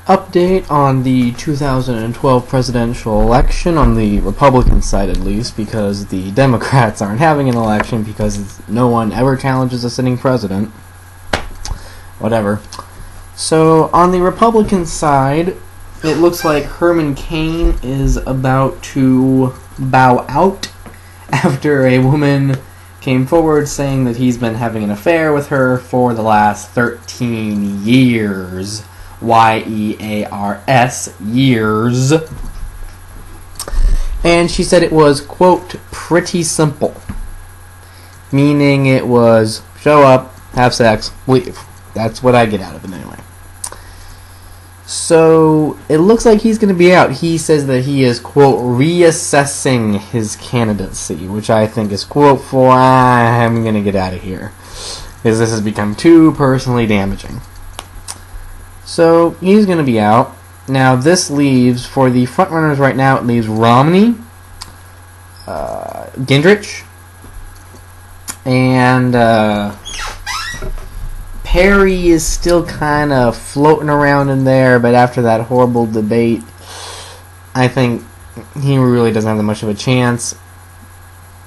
Update on the 2012 presidential election, on the Republican side at least, because the Democrats aren't having an election because no one ever challenges a sitting president. Whatever. So, on the Republican side, it looks like Herman Cain is about to bow out after a woman came forward saying that he's been having an affair with her for the last 13 years. Y-E-A-R-S, years. And she said it was, quote, pretty simple. Meaning it was, show up, have sex, leave. That's what I get out of it anyway. So, it looks like he's going to be out. He says that he is, quote, reassessing his candidacy, which I think is, quote, for, I'm going to get out of here. Because this has become too personally damaging. So, he's going to be out. Now, this leaves, for the frontrunners right now, it leaves Romney, Gingrich, and Perry is still kind of floating around in there, but after that horrible debate, I think he really doesn't have that much of a chance.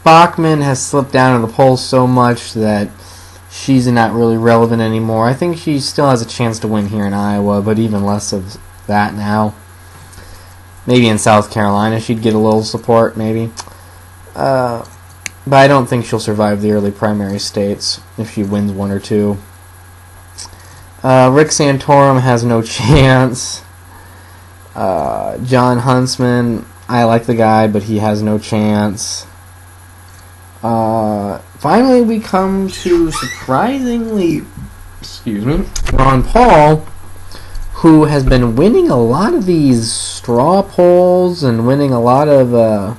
Bachmann has slipped down in the polls so much that she's not really relevant anymore. I think she still has a chance to win here in Iowa, but even less of that now. Maybe in South Carolina she'd get a little support, maybe. But I don't think she'll survive the early primary states if she wins one or two. Rick Santorum has no chance. John Huntsman, I like the guy, but he has no chance. Finally, we come to, surprisingly, Ron Paul, who has been winning a lot of these straw polls and winning a lot of well,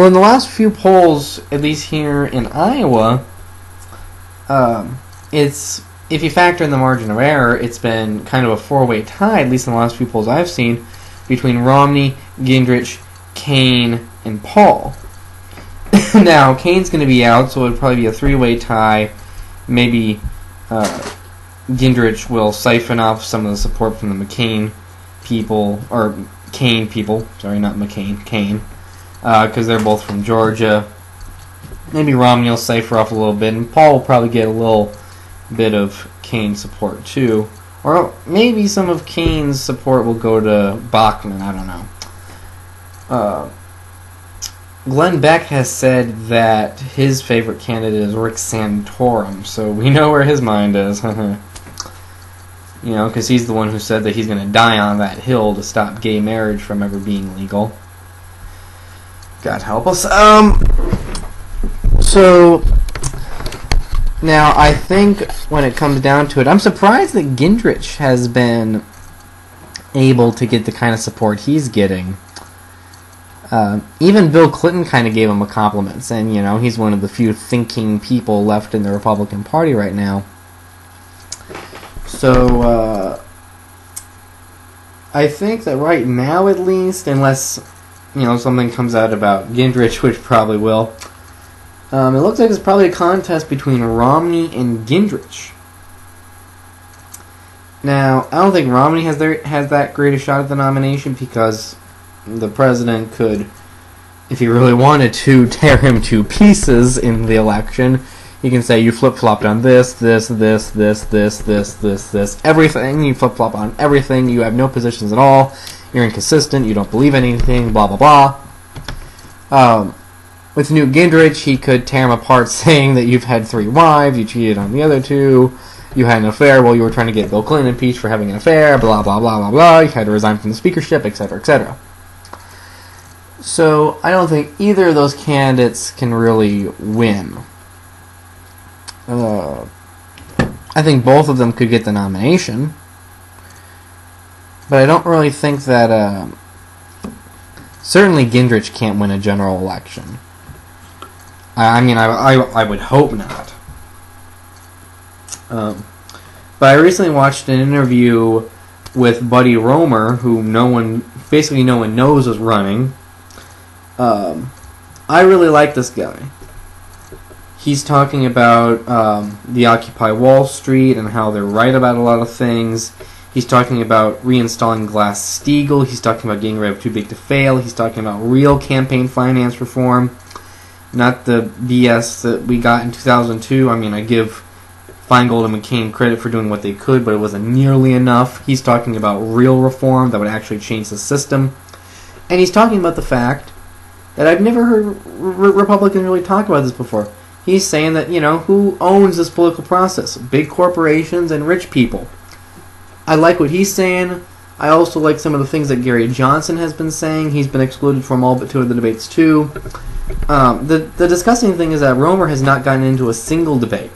in the last few polls, at least here in Iowa, it's, if you factor in the margin of error, it's been kind of a four-way tie, at least in the last few polls I've seen, between Romney, Gingrich, Cain, and Paul. Now, Cain's going to be out, so it would probably be a three-way tie. Maybe Gingrich will siphon off some of the support from the McCain people, or Cain people, sorry, not McCain, Cain, because they're both from Georgia. Maybe Romney will cipher off a little bit, and Paul will probably get a little bit of Cain support too. Or maybe some of Cain's support will go to Bachmann, I don't know. Glenn Beck has said that his favorite candidate is Rick Santorum, so we know where his mind is. You know, because he's the one who said that he's going to die on that hill to stop gay marriage from ever being legal. God help us. So, now I think when it comes down to it, I'm surprised that Gingrich has been able to get the kind of support he's getting. Even Bill Clinton kind of gave him a compliment, saying, you know, he's one of the few thinking people left in the Republican Party right now. So, I think that right now, at least, unless, you know, something comes out about Gingrich, which probably will, it looks like it's probably a contest between Romney and Gingrich. Now, I don't think Romney has that great a shot at the nomination because the president could, if he really wanted to, tear him to pieces in the election. He can say, you flip-flopped on this, everything. You flip-flop on everything. You have no positions at all. You're inconsistent. You don't believe anything, blah, blah, blah. With Newt Gingrich, he could tear him apart saying that you've had 3 wives, you cheated on the other 2, you had an affair while you were trying to get Bill Clinton impeached for having an affair, blah, blah, blah, blah, blah, you had to resign from the speakership, etc., etc. So, I don't think either of those candidates can really win. I think both of them could get the nomination. But I don't really think that, certainly Gingrich can't win a general election. I mean, I would hope not. But I recently watched an interview with Buddy Roemer, who basically no one knows is running. I really like this guy. He's talking about the Occupy Wall Street and how they're right about a lot of things. He's talking about reinstalling Glass-Steagall. He's talking about getting rid of Too Big to Fail. He's talking about real campaign finance reform, not the BS that we got in 2002. I mean, I give Feingold and McCain credit for doing what they could, but it wasn't nearly enough. He's talking about real reform that would actually change the system. And he's talking about the fact that I've never heard Republicans really talk about this before. He's saying that, who owns this political process? Big corporations and rich people. I like what he's saying. I also like some of the things that Gary Johnson has been saying. He's been excluded from all but 2 of the debates, too. The disgusting thing is that Romer has not gotten into a single debate.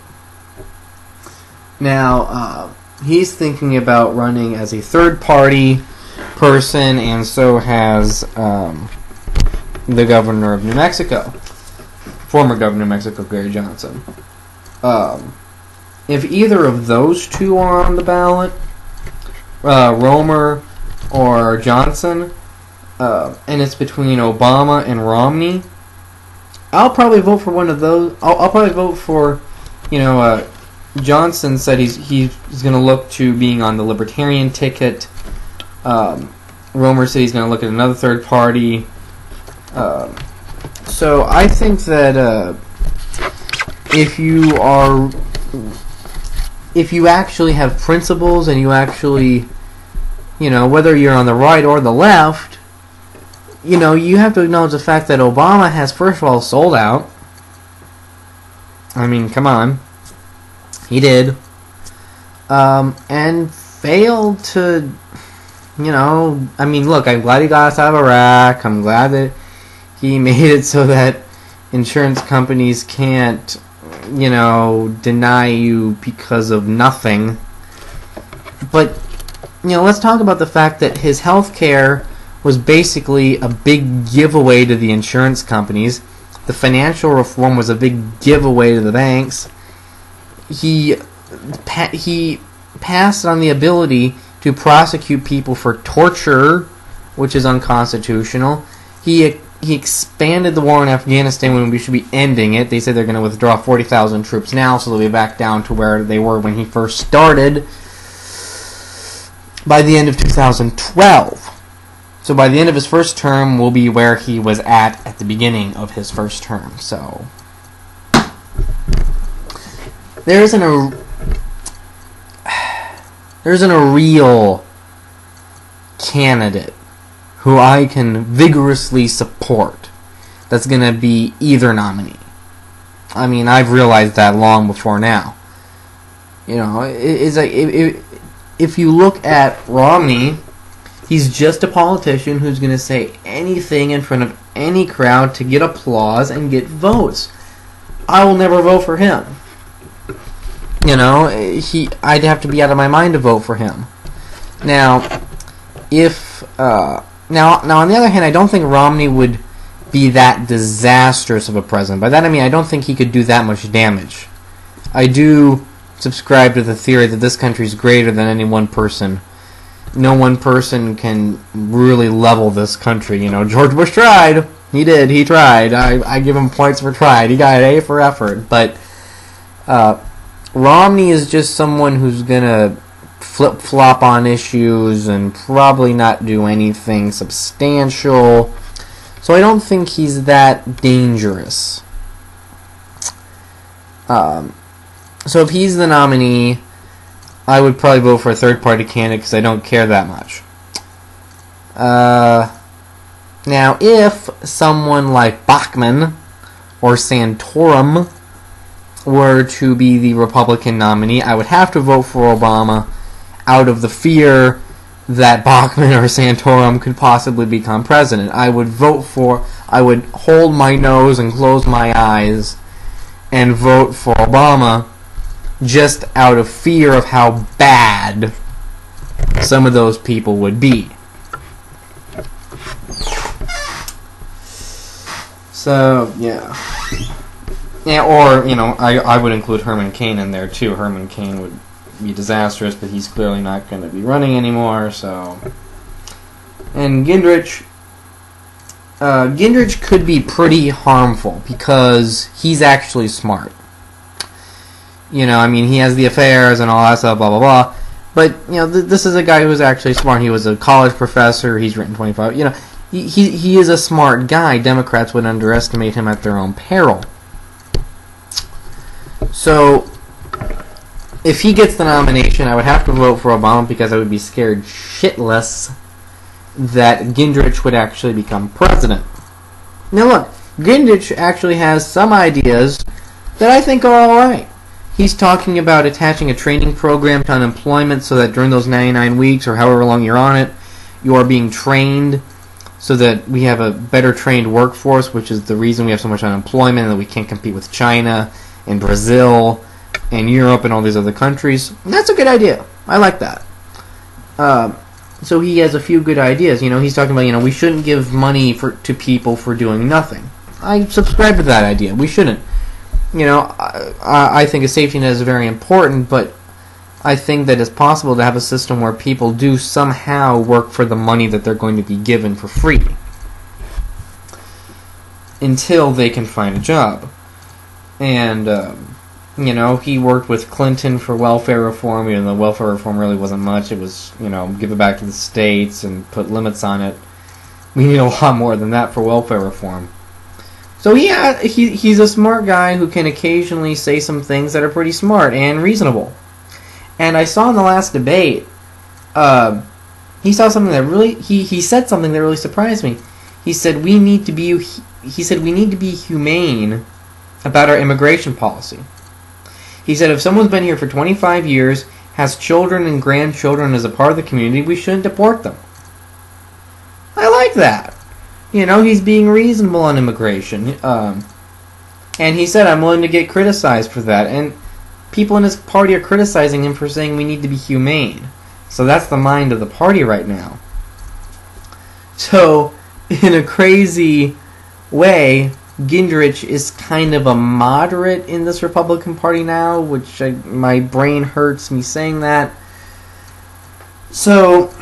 Now, he's thinking about running as a third-party person, and so has the governor of New Mexico, former governor of New Mexico, Gary Johnson. If either of those two are on the ballot, Romer or Johnson, and it's between Obama and Romney, I'll probably vote for one of those. I'll probably vote for, Johnson said he's going to look to being on the Libertarian ticket. Romer said he's going to look at another third party. So I think that if you actually have principles and you actually, whether you're on the right or the left, you have to acknowledge the fact that Obama has, first of all, sold out. I mean, come on. He did. And failed to, I mean, look, I'm glad he got us out of Iraq. I'm glad that he made it so that insurance companies can't, deny you because of nothing. But, let's talk about the fact that his health care was basically a big giveaway to the insurance companies. The financial reform was a big giveaway to the banks. He passed on the ability to prosecute people for torture, which is unconstitutional. He expanded the war in Afghanistan when we should be ending it. They said they're going to withdraw 40,000 troops now, so they'll be back down to where they were when he first started by the end of 2012. So by the end of his first term, we'll be where he was at the beginning of his first term. So there isn't a real candidate who I can vigorously support that's going to be either nominee. I mean, I've realized that long before now. It's like if you look at Romney, he's just a politician who's going to say anything in front of any crowd to get applause and get votes. I will never vote for him. I'd have to be out of my mind to vote for him. Now, Now, on the other hand, I don't think Romney would be that disastrous of a president. By that I mean I don't think he could do that much damage. I do subscribe to the theory that this country is greater than any one person. No one person can really level this country. George Bush tried. He did. He tried. I give him points for tried. He got an A for effort. But Romney is just someone who's going to flip-flop on issues and probably not do anything substantial. So I don't think he's that dangerous. So if he's the nominee, I would probably vote for a third-party candidate because I don't care that much. Now, if someone like Bachmann or Santorum were to be the Republican nominee, I would have to vote for Obama out of the fear that Bachmann or Santorum could possibly become president. I would hold my nose and close my eyes and vote for Obama just out of fear of how bad some of those people would be. So, yeah. Yeah, or, I would include Herman Cain in there, too. Herman Cain would be disastrous, but he's clearly not going to be running anymore, so... And Gingrich, Gingrich could be pretty harmful because he's actually smart. You know, I mean, he has the affairs and all that stuff, blah, blah, blah. But, you know, this is a guy who is actually smart. He was a college professor. He's written 25. You know, he is a smart guy. Democrats would underestimate him at their own peril. So, if he gets the nomination, I would have to vote for Obama because I would be scared shitless that Gingrich would actually become president. Now look, Gingrich actually has some ideas that I think are alright. He's talking about attaching a training program to unemployment so that during those 99 weeks or however long you're on it, you are being trained so that we have a better trained workforce, which is the reason we have so much unemployment and that we can't compete with China and Brazil and Europe and all these other countries. And that's a good idea. I like that. So he has a few good ideas. You know, he's talking about, you know, we shouldn't give money to people for doing nothing. I subscribe to that idea. We shouldn't. You know, I think a safety net is very important, but I think that it's possible to have a system where people do somehow work for the money that they're going to be given for free until they can find a job. And, you know, he worked with Clinton for welfare reform, even though welfare reform really wasn't much. It was, you know, give it back to the states and put limits on it. We need a lot more than that for welfare reform. So yeah, he's a smart guy who can occasionally say some things that are pretty smart and reasonable. And I saw in the last debate, he saw something that really he said something that really surprised me. He said we need to be humane about our immigration policy. He said if someone's been here for 25 years, has children and grandchildren as a part of the community, we shouldn't deport them. I like that. You know, he's being reasonable on immigration. And he said, I'm willing to get criticized for that. And people in his party are criticizing him for saying we need to be humane. So that's the mind of the party right now. So, in a crazy way, Gingrich is kind of a moderate in this Republican Party now, which my brain hurts me saying that. So,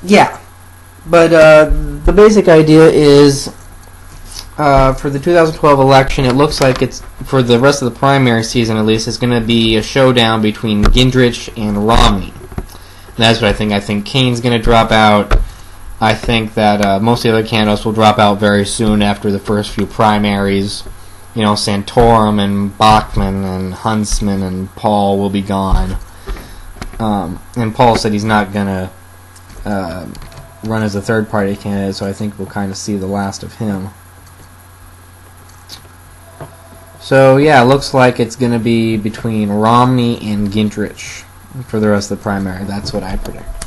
yeah. But the basic idea is, for the 2012 election, it looks like it's, for the rest of the primary season at least, it's going to be a showdown between Gingrich and Romney. And that's what I think. I think Kane's going to drop out. I think that most of the other candidates will drop out very soon after the first few primaries. You know, Santorum and Bachmann and Huntsman and Paul will be gone. And Paul said he's not going to run as a third-party candidate, so I think we'll kind of see the last of him. So, yeah, it looks like it's going to be between Romney and Gingrich for the rest of the primary. That's what I predict.